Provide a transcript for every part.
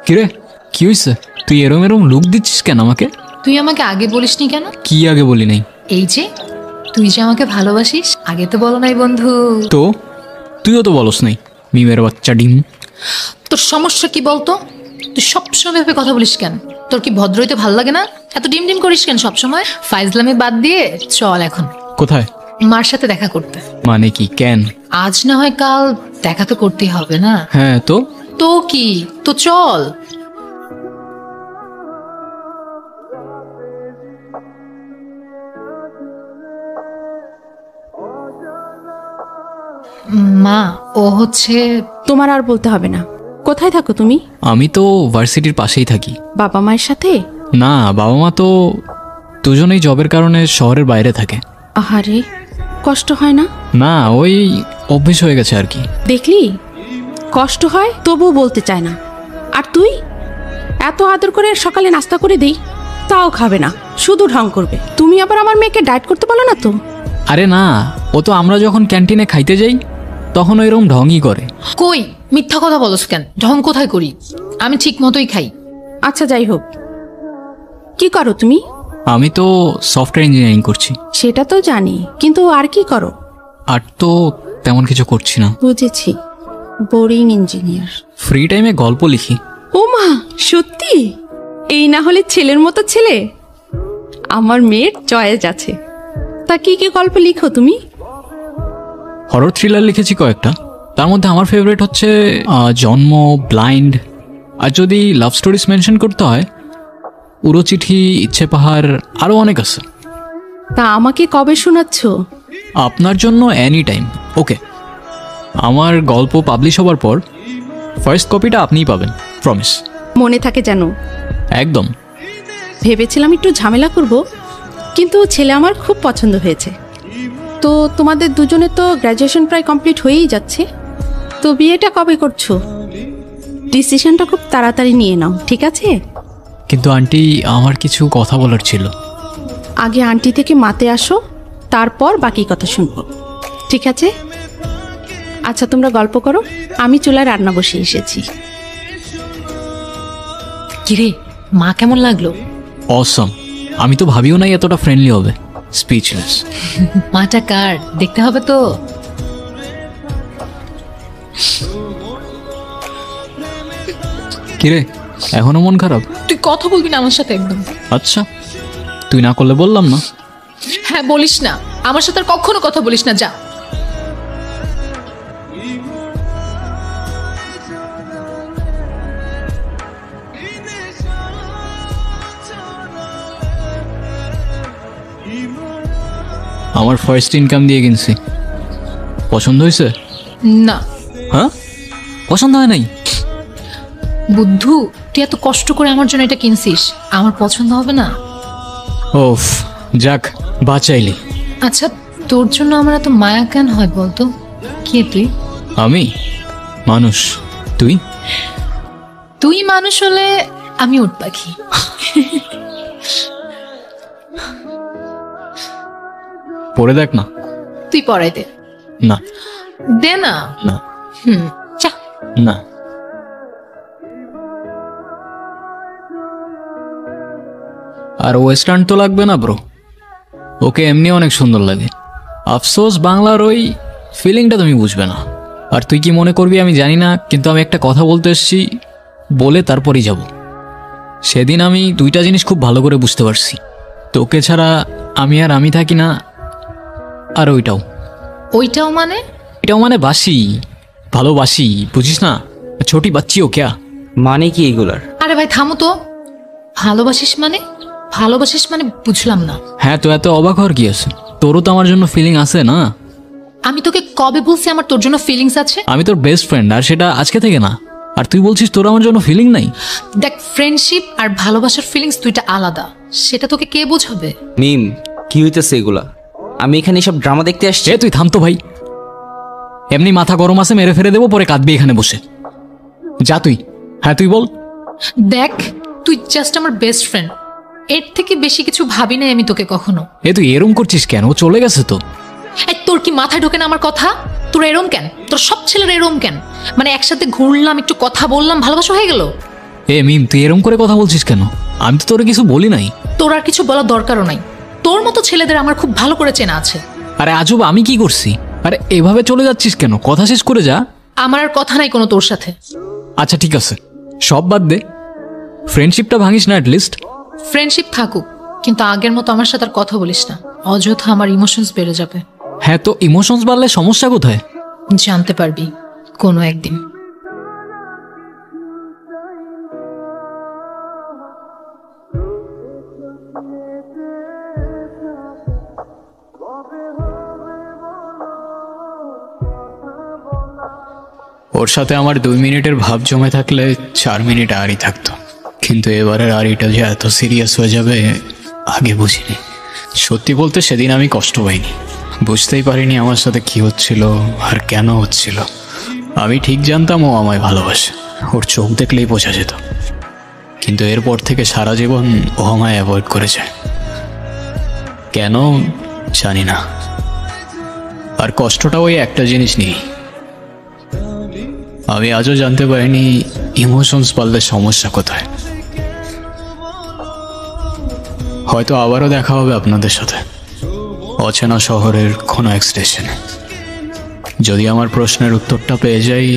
কিরে কি হইছে? তুই এরম এরম লুক দিচ্ছিস কেন আমাকে? তুই আমাকে আগে বলিসনি কেন? কি আগে বলি নাই? এই যে তুই যে আমাকে ভালোবাসিস আগে তো বলো নাই বন্ধু। তো তুইও তো বলস নাই মিমের বাচ্চা ডিম। তোর সমস্যা কি বলতো? তুই সবসময় ভেবে কথা বলিস কেন? তোর কি ভদ্র হইতে ভাল লাগে না? এত ডিম ডিম করিস কেন সবসময়? ফাইজলামি বাদ দিয়ে চল এখন। কোথায়? মার সাথে দেখা করতে। মানে কি কেন? আজ না হয় কাল দেখা তো করতেই হবে না? হ্যাঁ তো তো কি, তো চল। মা ও হচ্ছে। তোমার আর বলতে হবে না। কোথায় থাকো তুমি? আমি তো ভার্সিটির পাশেই থাকি। বাবা মায়ের সাথে? না, বাবা মা তো দুজনেই জবের কারণে শহরের বাইরে থাকে। আহারে, কষ্ট হয় না? না, ওই অভ্যেস হয়ে গেছে আর কি। দেখলি, কষ্ট হয় তবুও বলতে চায় না। আর তুই এত আদর করে সকালে নাস্তা করে দেই, তাও খাবে না, শুধু ঢং করবে। তুমি আবার আমার মেয়েকে ডায়েট করতে বলো না তো? আরে না, ও তো আমরা যখন ক্যান্টিনে খাইতে যাই তখন ওইরকম ঢংই করে। কই, মিথ্যা কথা বলস কেন? ঢং কোথায় করি? আমি ঠিক মতোই খাই। আচ্ছা যাই হোক, কি করো তুমি? আমি তো সফটওয়্যার ইঞ্জিনিয়ারিং করছি। সেটা তো জানি, কিন্তু আর কি করো? আর তো তেমন কিছু করছি না। বুঝেছি, বোরিং ইঞ্জিনিয়ার। ফ্রি টাইমে গল্প লিখি। ও মা, সত্যি? এই না হলে ছেলের মতো ছেলে। আমার মেয়ের চয়েস আছে। তা কি কি গল্প লিখো তুমি? হরর থ্রিলার লিখেছি কয়েকটা। তার মধ্যে আমার ফেভারিট হচ্ছে জন্ম, ব্লাইন্ড। আর যদি লাভ স্টোরিজ মেনশন করতে হয়, উড়ো চিঠি, ইচ্ছে পাহাড়, আরও অনেক আছে। তা আমাকে কবে শোনাচ্ছ? আপনার জন্য এনি টাইম। ওকে, আমার গল্প পাবলিশ হবার পর ফার্স্ট কপিটা আপনিই পাবেন, প্রমিস। মনে থাকে যেন। একদম। ভেবেছিলাম একটু ঝামেলা করব, কিন্তু ছেলে আমার খুব পছন্দ হয়েছে। তো তোমাদের দুজনে তো গ্র্যাজুয়েশন প্রায় কমপ্লিট হয়েই যাচ্ছে, তো বিয়েটা কবে করছো? ডিসিশনটা খুব তাড়াতাড়ি নিয়ে নাও, ঠিক আছে? কিন্তু আন্টি, আমার কিছু কথা বলার ছিল। আগে আন্টি থেকে মাতে আসো, তারপর বাকি কথা শুনবো, ঠিক আছে? আচ্ছা তোমরা গল্প করো, আমি চুলায় রান্না বসিয়ে এসেছি। কিরে, মা কেমন লাগলো? অসম। আমি তো ভাবিও নাই এতটা ফ্রেন্ডলি হবে। স্পিচলেস। মাটা কার দেখতে হবে তো। কিরে, এখনো মন খারাপ? তুই কথা বলবি না আমার সাথে একদম? আচ্ছা, তুই না করলে বললাম না। হ্যাঁ, বলিস না আমার সাথে, আর কখনো কথা বলিস না, যা। আমার ফার্স্ট ইনকাম দিয়ে কিনছি। পছন্দ হয়েছে? না। হ্যাঁ, পছন্দ হয় নাই? বুদ্ধু, তুই এত কষ্ট করে আমার জন্য এটা কিনছিস, আমার পছন্দ হবে না? ওফ, যাক বাঁচাইলি। আচ্ছা, তোর জন্য আমার এত মায়া কেন হয় বলতো? কে তুই? আমি মানুষ, তুই? তুই মানুষ হলে আমি উট পাখি। পড়ে দেখ না। তুই পড়াই দে। না। দে না। না। চা। না। আর ওয়েস্টার্ন তো লাগবে না ব্রো, ওকে এমনি অনেক সুন্দর লাগে। আফসোস বাংলার ওই ফিলিংটা তুমি বুঝবে না। আর তুই কি মনে করবি আমি জানি না, কিন্তু আমি একটা কথা বলতে এসেছি, বলে তারপরই যাব। সেদিন আমি দুইটা জিনিস খুব ভালো করে বুঝতে পারছি। তোকে ছাড়া আমি আর আমি থাকি না, আর ওইটাও। ওইটাও মানে? এটাও মানে বাসি, ভালোবাসি, বুঝিস না? ছোটি বাচ্চিও ক্যা মানে কি এগুলার? আরে ভাই থামো তো। ভালোবাসিস মানে? ভালোবাসিস মানে বুঝলাম না। হ্যাঁ, তো এত অবাক হওয়ার কি আছে? তোরও তো আমার জন্য ফিলিং আছে না? আমি তোকে কবে বলছি আমার তোর জন্য ফিলিংস আছে? আমি তোর বেস্ট ফ্রেন্ড, আর সেটা আজকে থেকে না। আর তুই বলছিস তোর আমার জন্য ফিলিং নাই? দেখ, ফ্রেন্ডশিপ আর ভালোবাসার ফিলিংস দুইটা আলাদা, সেটা তোকে কে বোঝাবে? মিম, কি হইতেছে এগুলা? আমি এখানে সব ড্রামা দেখতে আসছি। তুই থাম তো ভাই, এমনি মাথা গরম আছে, মেরে ফেরে দেবো, পরে কাঁদবি এখানে বসে। যা তুই। হ্যাঁ তুই বল। দেখ, তুই জাস্ট আমার বেস্ট ফ্রেন্ড, এর থেকে বেশি কিছু ভাবি নাই আমি তোকে কখনো। তুই এরম করছিস কেন? ও চলে গেছে তো। তোর কি মাথায় ঢোকে না আমার কথা? তোর এরম কেন? তোর সব ছেলের এরম কেন? মানে একসাথে ঘুরলাম, একটু কথা বললাম, ভালোবাসা হয়ে গেল? এ মিম, তুই এরম করে কথা বলছিস কেন? আমি তো তোরে কিছু বলি নাই। তোর আর কিছু বলার দরকারও নাই। তোর মতো ছেলেদের আমার খুব ভালো করে চেনা আছে। আরে আজব, আমি কি করছি? আরে এভাবে চলে যাচ্ছিস কেন? কথা শেষ করে যা। আমার আর কথা নাই কোনো তোর সাথে। আচ্ছা ঠিক আছে, সব বাদ দে, ফ্রেন্ডশিপটা ভাঙিস না অ্যাটলিস্ট। ফ্রেন্ডশিপ থাকুক, কিন্তু আগের মতো আমার সাথে আর কথা বলিস না। অযথা আমার ইমোশনস বেড়ে যাবে। হ্যাঁ, তো ইমোশনস বাড়লে সমস্যা কোথায়? জানতে পারবি কোনো একদিন। ওর সাথে আমার 2 মিনিটের ভাব জমে থাকলে 4 মিনিট আরই থাকতো, কিন্তু এবারের আড়িটা যে এত সিরিয়াস হয়ে যাবে আগে বুঝিনি। সত্যি বলতে সেদিন আমি কষ্ট পাইনি, বুঝতেই পারিনি আমার সাথে কি হচ্ছিল আর কেন হচ্ছিল। আমি ঠিক জানতাম ও আমায় ভালোবাসে, ওর চোখ দেখলেই বোঝা যেত, কিন্তু এরপর থেকে সারা জীবন ও আমায় অ্যাভয়েড করেছে। কেন জানি না। আর কষ্টটা ওই একটা জিনিস নেই, আমি আজও জানতে পারিনি ইমোশনস পারলে সমস্যা কোথায়। হয়তো আবারও দেখা হবে আপনাদের সাথে অচেনা শহরের কোনো এক স্টেশনে। যদি আমার প্রশ্নের উত্তরটা পেয়ে যাই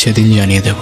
সেদিন জানিয়ে দেব।